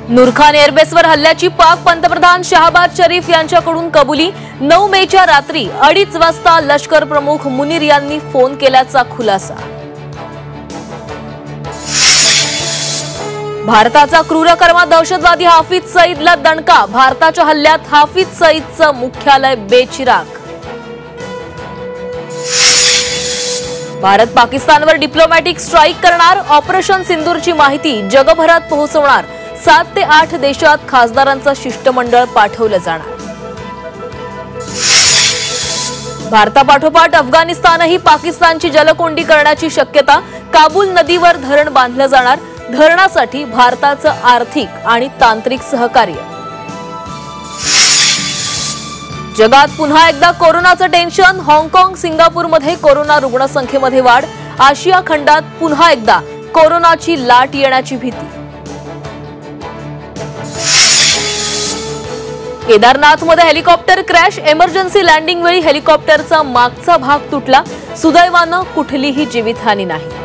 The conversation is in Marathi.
नूरखान एअरबेसवर हल्ल्याची पाक पंतप्रधान शहबाज शरीफ यांच्याकडून कबुली। 9 मेच्या रात्री 2:30 वाजता लष्कर प्रमुख मुनीर यांनी फोन केल्याचा खुलासा। भारताचा क्रूरकर्मा दहशतवादी हाफिज सईदला दणका। भारताच्या हल्ल्यात हाफिज सईदचं मुख्यालय बेचिराग। भारत पाकिस्तानवर डिप्लोमॅटिक स्ट्राईक करणार। ऑपरेशन सिंदूरची माहिती जगभरात पोहोचवणार। 7 ते 8 देशात खासदारांचं शिष्टमंडळ पाठवलं जाणार। भारतापाठोपाठ अफगाणिस्तानही पाकिस्तानची जलकोंडी करण्याची शक्यता। काबूल नदीवर धरण बांधलं जाणार। धरणासाठी भारताचं आर्थिक आणि तांत्रिक सहकार्य। जगात पुन्हा एकदा कोरोनाचं टेन्शन। हाँगकाँग सिंगापूरमध्ये कोरोना रुग्णसंख्येमध्ये वाढ। आशिया खंडात पुन्हा एकदा कोरोनाची लाट येण्याची भीती। केदारनाथमध्ये हेलिकॉप्टर क्रॅश। इमर्जन्सी लँडिंग वेळी हेलिकॉप्टरचा मागचा भाग तुटला। सुदैवानं कुठलीही जीवितहानी नाही।